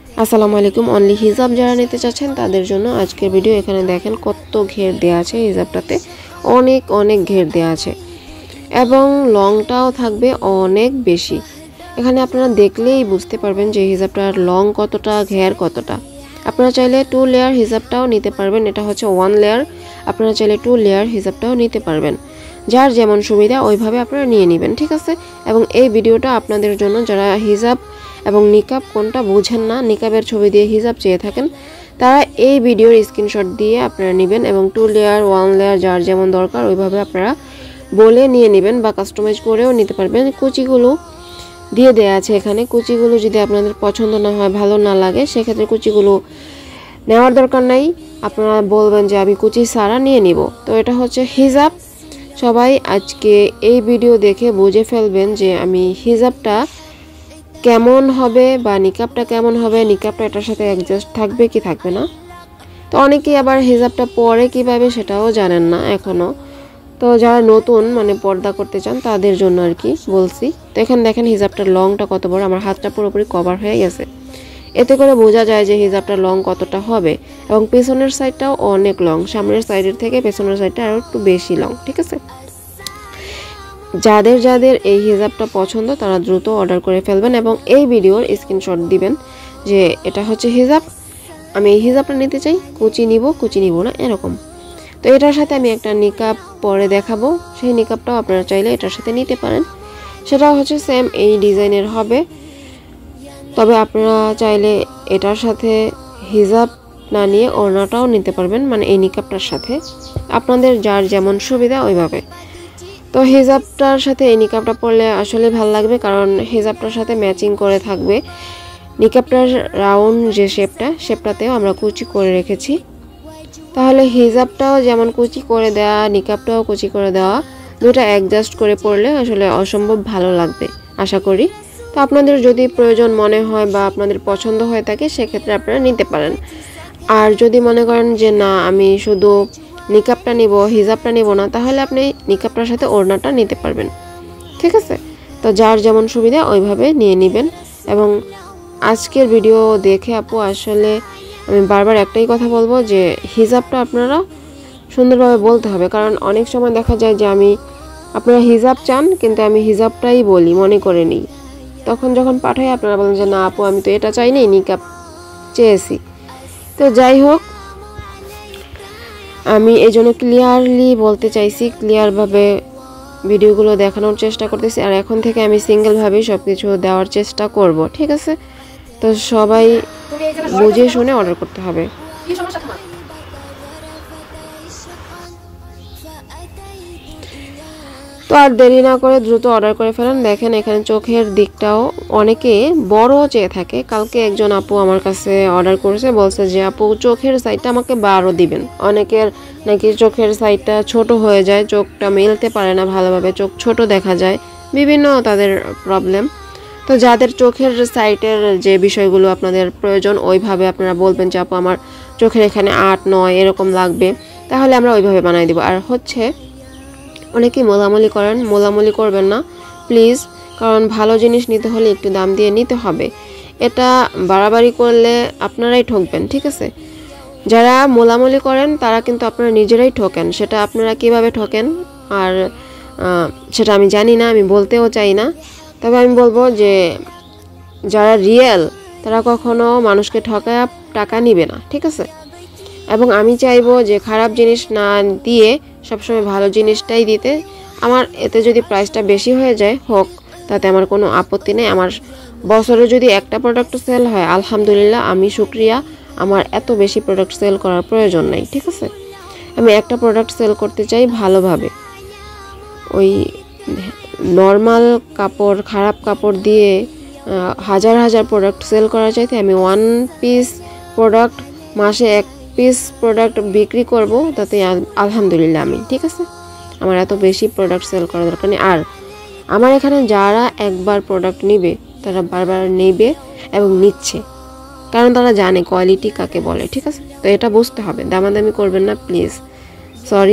আসসালামু আলাইকুম। অনলি হিজাব যারা নিতে চাচ্ছেন তাদের জন্য আজকের ভিডিও। এখানে দেখেন কত ঘের দেওয়া আছে, হিজাবটাতে অনেক অনেক ঘের দেওয়া আছে এবং লংটাও থাকবে অনেক বেশি। এখানে আপনারা দেখলেই বুঝতে পারবেন যে হিজাবটার লং কতটা, ঘের কতটা। আপনারা চাইলে 2 লেয়ার হিজাবটাও নিতে পারবেন, এটা হচ্ছে 1 লেয়ার। আপনারা চাইলে 2 লেয়ার হিজাবটাও নিতে পারবেন, যার যেমন সুবিধা ওইভাবে আপনারা নিয়ে নেবেন, ঠিক আছে। এবং এই ভিডিওটা আপনাদের জন্য যারা হিজাব এবং নিকাব কোনটা বুঝেন না, নিকাবের ছবি দিয়ে হিজাব চেয়ে থাকেন, তারা এই ভিডিওর স্ক্রিনশট দিয়ে আপনারা নেবেন এবং 2 লেয়ার 1 লেয়ার যার যেমন দরকার ওইভাবে আপনারা বলে নিয়ে নেবেন বা কাস্টমাইজ করেও নিতে পারবেন। কুচিগুলো দিয়ে দেয়া আছে এখানে। কুচিগুলো যদি আপনাদের পছন্দ না হয়, ভালো না লাগে, সেক্ষেত্রে কুচিগুলো নেওয়ার দরকার নাই। আপনারা বলবেন যে আমি কুচি ছাড়া নিয়ে নিব। তো এটা হচ্ছে হিজাব। সবাই আজকে এই ভিডিও দেখে বুঝে ফেলবেন যে আমি হিজাবটা কেমন হবে বা নিকাবটা কেমন হবে, নিকাবটা এটার সাথে অ্যাডজাস্ট থাকবে কি থাকবে না। তো অনেকেই আবার হিজাবটা পরে কীভাবে সেটাও জানেন না এখনও। তো যারা নতুন মানে পর্দা করতে চান তাদের জন্য আর কি বলছি। তো এখানে দেখেন হিজাবটার লংটা কত বড়, আমার হাতটা পুরোপুরি কভার হয়ে গেছে। এতে করে বোঝা যায় যে হিজাবটার লং কতটা হবে। এবং পেছনের সাইডটাও অনেক লং, সামনের সাইডের থেকে পেছনের সাইডটা আরও একটু বেশি লং, ঠিক আছে। যাদের যাদের এই হিজাবটা পছন্দ তারা দ্রুত অর্ডার করে ফেলবেন এবং এই ভিডিওর স্ক্রিনশট দিবেন যে এটা হচ্ছে হিজাব, আমি এই হিজাবটা নিতে চাই, কুচি নিব না এরকম। তো এটার সাথে আমি একটা নিকাব পরে দেখাবো, সেই নিকাবটাও আপনারা চাইলে এটার সাথে নিতে পারেন। সেটাও হচ্ছে সেম এই ডিজাইনের হবে, তবে আপনারা চাইলে এটার সাথে হিজাব না নিয়ে ওড়নাটাও নিতে পারবেন, মানে এই নিকাবটার সাথে আপনাদের যার যেমন সুবিধা ওইভাবে। তো হিজাবটার সাথে এই নিকাবটা পরলে আসলে ভালো লাগবে, কারণ হিজাবটার সাথে ম্যাচিং করে থাকবে। নিকাবটার রাউন্ড যে শেপটাতেও আমরা কুচি করে রেখেছি, তাহলে হিজাবটাও যেমন কুচি করে দেওয়া, নিকাবটাও কুচি করে দেওয়া, দুটো অ্যাডজাস্ট করে পরলে আসলে অসম্ভব ভালো লাগবে আশা করি। তো আপনাদের যদি প্রয়োজন মনে হয় বা আপনাদের পছন্দ হয়ে থাকে সেক্ষেত্রে আপনারা নিতে পারেন। আর যদি মনে করেন যে না আমি শুধু নিকাবটা নিব, হিজাবটা নিব না, তাহলে আপনি নিকাবটার সাথে ওড়নাটা নিতে পারবেন, ঠিক আছে। তো যার যেমন সুবিধা ওইভাবে নিয়ে নেবেন। এবং আজকের ভিডিও দেখে আপু আসলে আমি বারবার একটাই কথা বলবো যে হিজাবটা আপনারা সুন্দরভাবে বলতে হবে, কারণ অনেক সময় দেখা যায় যে আপনারা হিজাব চান কিন্তু আমি হিজাবটাই বলি মনে করে নিই, তখন যখন পাঠাই আপনারা বলেন যে না আপু আমি তো এটা চাইনি, নিকাব চেয়েছি। তো যাই হোক, আমি এই জন্য ক্লিয়ারলি বলতে চাইছি, ক্লিয়ারভাবে ভিডিওগুলো দেখানোর চেষ্টা করতেছি। আর এখন থেকে আমি সিঙ্গেলভাবেই সব কিছু দেওয়ার চেষ্টা করব, ঠিক আছে। তো সবাই বুঝে শুনে অর্ডার করতে হবে। তো আর দেরি না করে দ্রুত অর্ডার করে ফেলেন। দেখেন এখানে চোখের দিকটাও অনেকে বড় চেয়ে থাকে। কালকে একজন আপু আমার কাছে অর্ডার করেছে, বলছে যে আপু চোখের সাইডটা আমাকে 12 দিবেন। অনেকের নাকি চোখের সাইডটা ছোট হয়ে যায়, চোখটা মেলতে পারে না ভালোভাবে, চোখ ছোট দেখা যায়, বিভিন্ন তাদের প্রবলেম। তো যাদের চোখের সাইডের যে বিষয়গুলো আপনাদের প্রয়োজন ওইভাবে আপনারা বলবেন যে আপু আমার চোখের এখানে 8, 9 এরকম লাগবে, তাহলে আমরা ওইভাবে বানাই দিব। আর হচ্ছে অনেকেই মোলামুলি করেন, মোলামুলি করবেন না প্লিজ, কারণ ভালো জিনিস নিতে হলে একটু দাম দিয়ে নিতে হবে। এটা বাড়াবাড়ি করলে আপনারাই ঠকবেন, ঠিক আছে। যারা মোলামুলি করেন তারা কিন্তু আপনারা নিজেরাই ঠকেন। সেটা আপনারা কিভাবে ঠকেন আর সেটা আমি জানি না, আমি বলতেও চাই না। তবে আমি বলবো যে যারা রিয়েল তারা কখনো মানুষকে ঠকায় টাকা নিবে না, ঠিক আছে। এবং আমি চাইবো যে খারাপ জিনিস না দিয়ে সবসময় ভালো জিনিসটাই দিতে। আমার এতে যদি প্রাইসটা বেশি হয়ে যায় হোক, তাতে আমার কোনো আপত্তি নেই। আমার বছরে যদি একটা প্রোডাক্ট সেল হয় আলহামদুলিল্লাহ, আমি শুকরিয়া। আমার এত বেশি প্রোডাক্ট সেল করার প্রয়োজন নেই, ঠিক আছে। আমি একটা প্রোডাক্ট সেল করতে চাই ভালোভাবে। ওই নর্মাল কাপড়, খারাপ কাপড় দিয়ে হাজার হাজার প্রোডাক্ট সেল করার চাইতে আমি 1 পিস প্রোডাক্ট, মাসে 1 পিস প্রোডাক্ট বিক্রি করব, তাতে আলহামদুলিল্লাহ আমি, ঠিক আছে। আমার এত বেশি প্রোডাক্ট সেল করার দরকার নেই। আর আমার এখানে যারা একবার প্রোডাক্ট নেবে তারা বারবার নেবে এবং নিচ্ছে, কারণ তারা জানে কোয়ালিটি কাকে বলে, ঠিক আছে। তো এটা বুঝতে হবে, দামাদামি করবেন না প্লিজ, সরি।